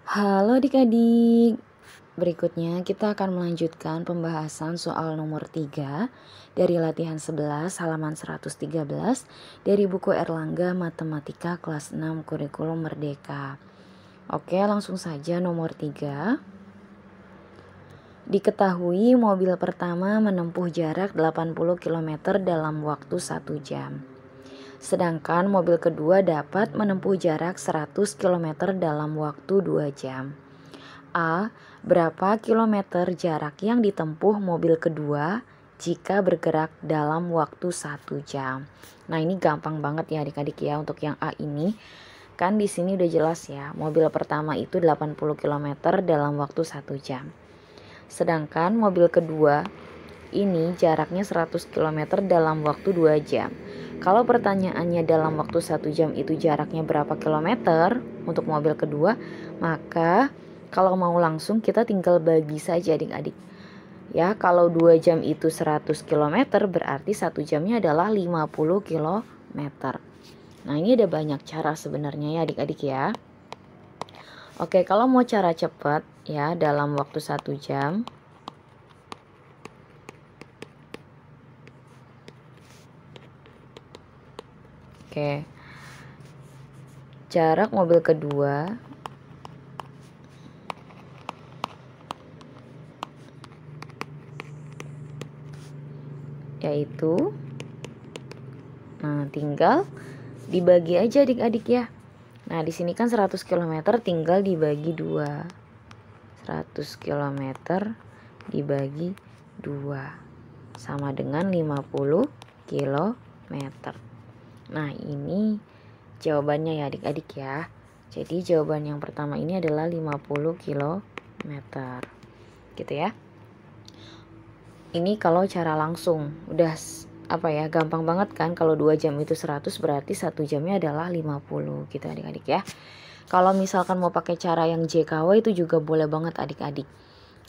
Halo adik-adik, berikutnya kita akan melanjutkan pembahasan soal nomor 3 dari latihan 11 halaman 113 dari buku Erlangga Matematika kelas 6 Kurikulum Merdeka. Oke, langsung saja nomor 3. Diketahui mobil pertama menempuh jarak 80 km dalam waktu 1 jam. Sedangkan mobil kedua dapat menempuh jarak 100 km dalam waktu 2 jam. A. Berapa kilometer jarak yang ditempuh mobil kedua jika bergerak dalam waktu 1 jam? Nah, ini gampang banget ya adik-adik ya untuk yang A ini. Kan di sini udah jelas ya, mobil pertama itu 80 km dalam waktu 1 jam. Sedangkan mobil kedua ini jaraknya 100 km dalam waktu 2 jam. Kalau pertanyaannya dalam waktu 1 jam itu jaraknya berapa kilometer untuk mobil kedua, maka kalau mau langsung kita tinggal bagi saja adik-adik. Ya, kalau 2 jam itu 100 km berarti 1 jamnya adalah 50 km. Nah, ini ada banyak cara sebenarnya ya adik-adik ya. Oke, kalau mau cara cepat ya dalam waktu 1 jam. Oke. Jarak mobil kedua yaitu tinggal dibagi aja adik-adik ya. Nah, di sini kan 100 km tinggal dibagi 2. 100 km dibagi 2 sama dengan 50 km. Nah, ini jawabannya ya adik-adik ya. Jadi jawaban yang pertama ini adalah 50 km. Gitu ya. Ini kalau cara langsung udah gampang banget kan. Kalau 2 jam itu 100 berarti 1 jamnya adalah 50 gitu adik-adik ya. Kalau misalkan mau pakai cara yang JKW itu juga boleh banget adik-adik.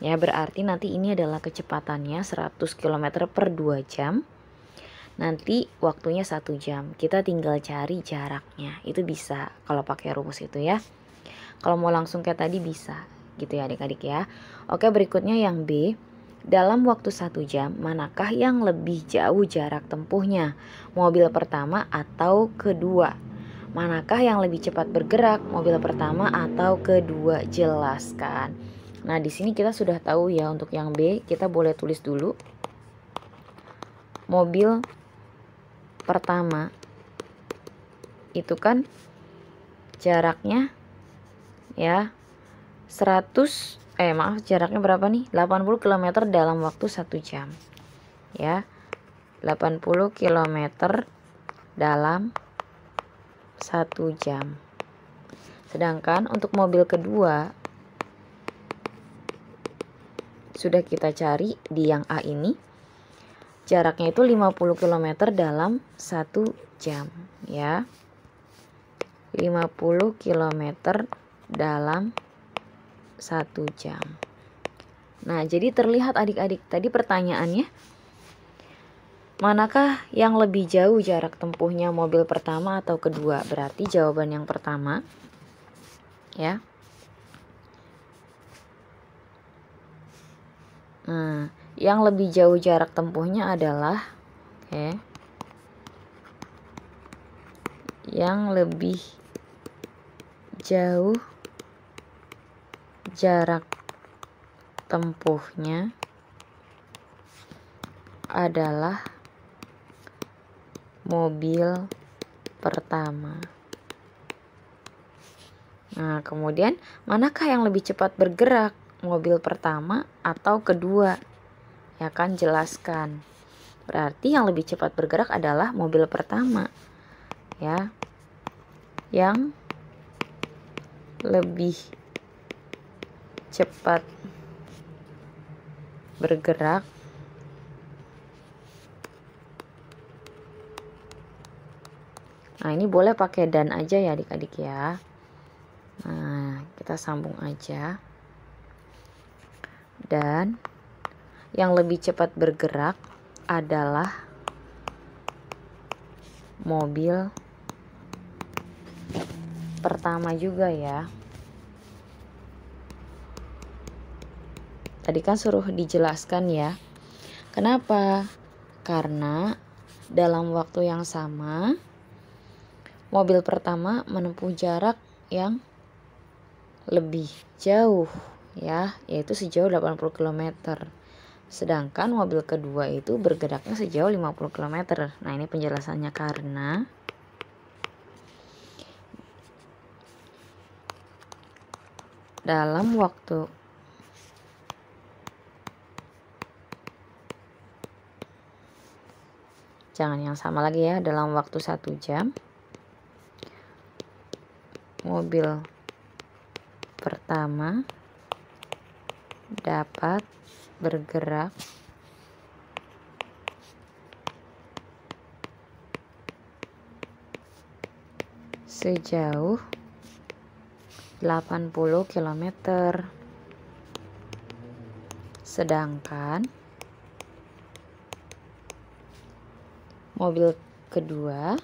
Ya, berarti nanti ini adalah kecepatannya 100 km per 2 jam. Nanti waktunya 1 jam. Kita tinggal cari jaraknya. Itu bisa kalau pakai rumus itu ya. Kalau mau langsung kayak tadi bisa gitu ya adik-adik ya. Oke, berikutnya yang B. Dalam waktu 1 jam, manakah yang lebih jauh jarak tempuhnya? Mobil pertama atau kedua? Manakah yang lebih cepat bergerak? Mobil pertama atau kedua? Jelaskan. Nah, di sini kita sudah tahu ya untuk yang B, kita boleh tulis dulu. Mobil pertama itu kan jaraknya ya jaraknya berapa nih? 80 km dalam waktu 1 jam. Ya. 80 km dalam 1 jam. Sedangkan untuk mobil kedua sudah kita cari di yang A ini. Jaraknya itu 50 km dalam 1 jam, ya. 50 km dalam 1 jam. Nah, jadi terlihat adik-adik tadi pertanyaannya, manakah yang lebih jauh jarak tempuhnya, mobil pertama atau kedua? Berarti jawaban yang pertama ya. Nah, yang lebih jauh jarak tempuhnya adalah yang lebih jauh jarak tempuhnya adalah mobil pertama. Nah, kemudian manakah yang lebih cepat bergerak, mobil pertama atau kedua? Ya kan, jelaskan. Berarti yang lebih cepat bergerak adalah mobil pertama. Ya. Yang lebih cepat bergerak nah, ini boleh pakai dan aja ya adik-adik ya. Nah, kita sambung aja. Dan yang lebih cepat bergerak adalah mobil pertama juga ya. Tadi kan suruh dijelaskan ya. Kenapa? Karena dalam waktu yang sama mobil pertama menempuh jarak yang lebih jauh ya, yaitu sejauh 80 km. Sedangkan mobil kedua itu bergeraknya sejauh 50 km. Nah, ini penjelasannya karena dalam waktu jangan yang sama lagi ya, dalam waktu 1 jam mobil pertama dapat bergerak sejauh 80 km. Sedangkan mobil kedua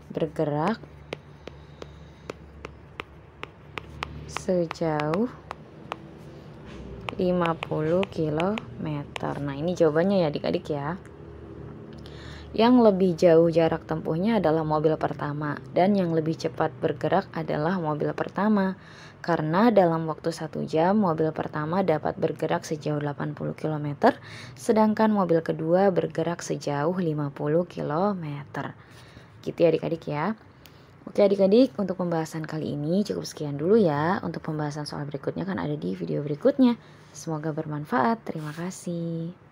bergerak sejauh 50 km. Nah, ini jawabannya ya adik-adik ya. Yang lebih jauh jarak tempuhnya adalah mobil pertama, dan yang lebih cepat bergerak adalah mobil pertama. Karena dalam waktu 1 jam mobil pertama dapat bergerak sejauh 80 km, sedangkan mobil kedua bergerak sejauh 50 km. Gitu ya adik-adik ya. Oke adik-adik, untuk pembahasan kali ini cukup sekian dulu ya. Untuk pembahasan soal berikutnya kan ada di video berikutnya. Semoga bermanfaat. Terima kasih.